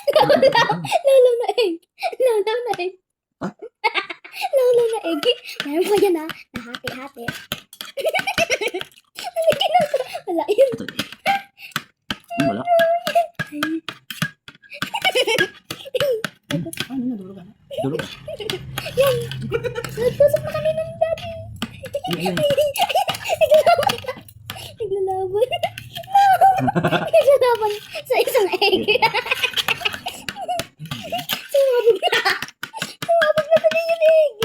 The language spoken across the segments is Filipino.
Lalo na egg. Lalo na egg. Ah? Lalo na egg. Meron pa yan nahati-hati. Ano ginagawa? Wala yun. Wala. Ano na, dulog ka na? Dulog. Yan. Nagtusok na kami ng daddy. Yan. Naglalaban na. Naglalaban. Naglalaban sa isang egg. Sumabog na. Sumabog na tuloy yung egg.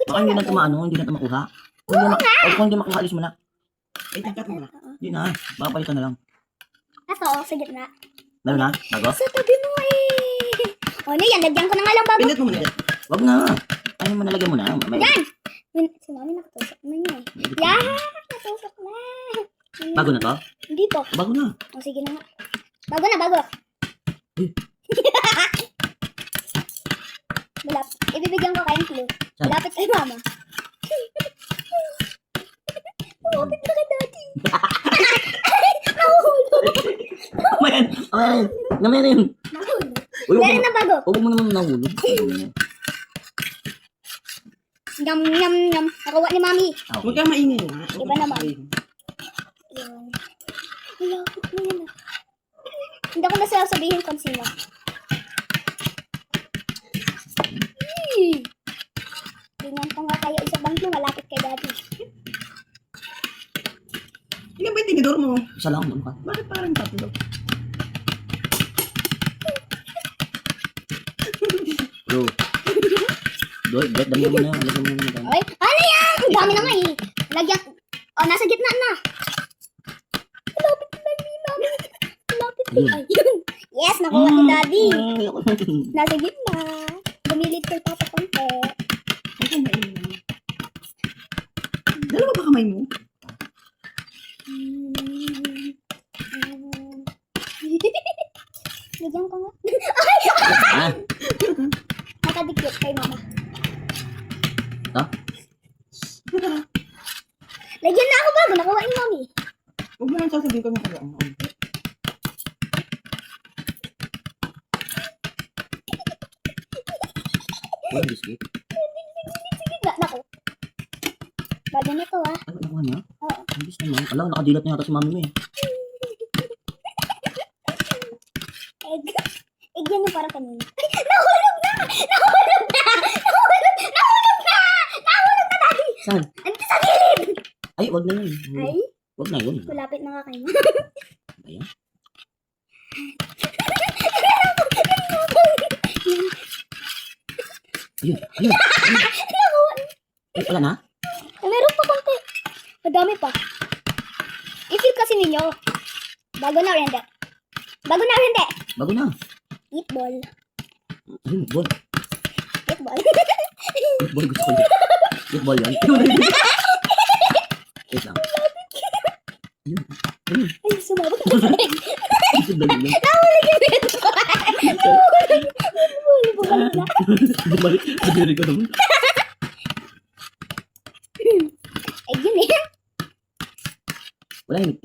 Baka hindi na ito maano, hindi na ito makuha. Kung hindi makuha, alis mo na. Ay, tangkat mo na. Hindi na, babalik ka na lang. Ito, sa gitna. Meron na? Bago? Sa tabi mo eh. O, ano yan? Lagyan ko na nga lang bago. Pindot mo muna. Wag na. Ano mo nalagyan mo na? Yan! Si mami nakatusok na niya eh. Yan! Natusok na. Bago na to? Hindi to. Bago na. O, sige na nga. Bago na, bago. Ibibigyan ko kayong clue. Saan? Malapit kay mama. Malapit na kay daddy. Nahulog. Amen! Amen! Naman yun! Nahulog. Uy, Meron na bago. huwag mo naman nahulog. Yum, yum, yum. Nakuha ni mami. Huwag kang maingay nga. Iba naman. Yun. Malapit na yan ah. Hindi ko na sasabihin kung sino. Ganyan ko nga kayo isa bang yung malapit kay daddy. Ilan ba yung tinidor mo? Isa lang, ano ka? Bakit parang tatlo? Bro. Dami mo na. Lagyan mo na. Ay, ano yan? Ang dami na nga eh. Lagyan. Oh, nasa gitna na. Malapit na daddy, mami. Malapit na. Ayun. Ayun. Yes, nakuha ni daddy. Ayoko. Nasa gitna. Bumilit kay papa konti. Huwag kang maingay. Dalawa ba kamay mo? Lagyan ko nga. Ah, Nakadikit kay mama. ito? Lagyan na ako bago. Nakuha ni mami. Huwag mo lang sasabihin ko na kaya ang Wala, biscuit. Sige na. Naku. Bago na to ah. Ano, nakuha niya? Oo. Ang bis naman. Ala, nakadilat na yata si mami mo eh. Egg. Egg yan yung parang kanina. Ay, nahulog na! Nahulog na! Nahulog! Nahulog na! Nahulog na, daddy! Saan? Andito sa gilid! Ay, wag na yun. Ay, Wag na yun. malapit na nga kayo. Ayan. Ayun, ayun. Ay, wala na? Meron pa konti. Madami pa. I-feel kasi ninyo. Bago na or hindi? Bago na or hindi? Bago na. Eat ball. Ayun, ball. Eat ball. Ball, gusto ko yun. Yung ball yan. Ayun, ayun. Wait lang. Ayun, ayun. Ay, sumabot na sa egg. Ayun, dali lang. Nahulog yung egg. Nahulog. Nahulog. Bumalik na. Bumalik. Sabi ko naman. Egg yun eh. Wala yun.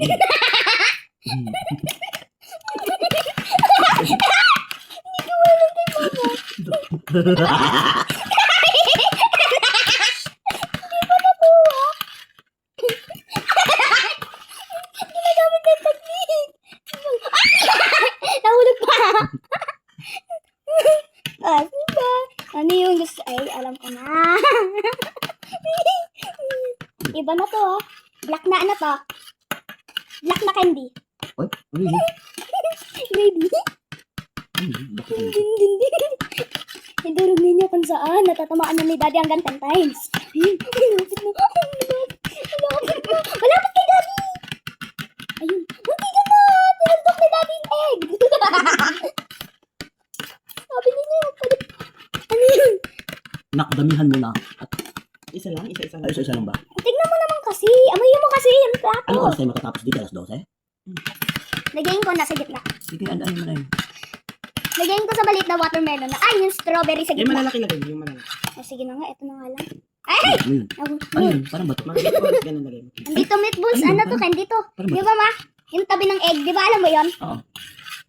Ginagamit ng technique. Nahulog pa. Ah, diba? Ano yung gusto? Ay, alam ko na. Iba na to ah. Black na ano to? Black na candy. Ay, ano yun? Ready? Bakit yun? Din, din, din. Idurog ninyo kung saan. Natatamaan na ni daddy hanggang 10 times. Malapit na. Malapit na. Malapit kay daddy. Ayun. Munti ka na. Pinagtok ni daddy yung egg. Sabi ninyo. Ano yun? Nakdamihan mo na. At Isa lang, isa-isa lang. ay, isa lang ba? Tignan mo naman kasi. Amoy mo kasi yung plato. Ano oras tayo matatapos dito? Alas 12? Lagayin ko nasa gitna. Sige, andaan mo na yun. Lagayin ko sa balit na watermelon na. Ay, yung strawberry sa Yung gitna. malalaki lagay mo, yung malalaki. O, sige na nga. Ito na nga lang. Ay! Ano yun? Ano yun? Parang bato. Mga meatballs, ganun lagay mo. Andito meatballs. Ano Ano ba? to? Andito. Parang Di ba ma? Yung tabi ng egg. Di ba alam mo yon? Oo.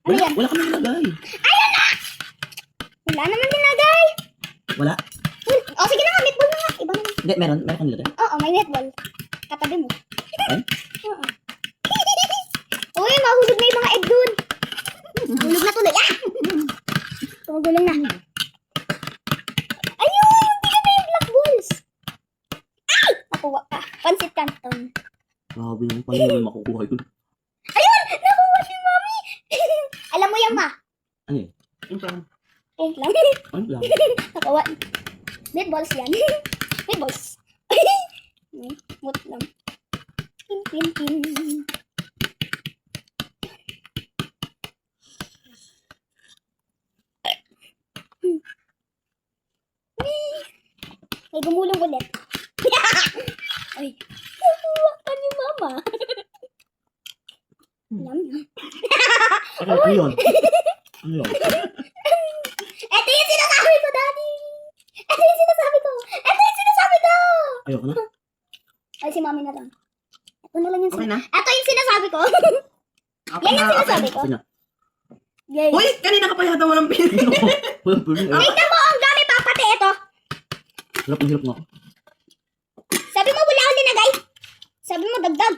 Ano yan? Wala kami nilagay. Wala naman dinagay. Wala. O sige na nga, meatball na nga. Iba naman. Hindi, meron kang nilagay. Oo, may meatball. Katabi mo. Ay? Oo. Uy, mahulog na yung mga egg dun. Mahulog na tuloy. Ah! Tumagulong na. Ayun! Tingnan na yung black balls. Ay! Nakuha ka. Pansit canton. Grabe naman. Paano naman makukuha yun? Ayun! Nakuha ni Mami! Alam mo yan, ma? Ano yun? Yung parang, Pink lang. Ano lang? Nakuha. Meatballs yan. Meatballs. Mut lang. Pin, pin, pin. May gumulong ulit. Ay. Nakuha ka ni Mama. Yum, yum. Ano yun? Ano yun? Ito yung sinasabi ko, Daddy! Ito yung sinasabi ko! Ito yung sinasabi ko! Ayoko na. Ay, si Mami na lang. Ito na lang yung okay na? Ito yung sinasabi ko. Okay Yan yung na, sinasabi ko. Okay na. Yay. Uy, kanina ka pa yata walang pin. Walang pulong. Tignan mo, ang dami pa pati ito. Hirap na hirap nga ako. Sabi mo, wala akong linagay. Sabi mo, dagdag.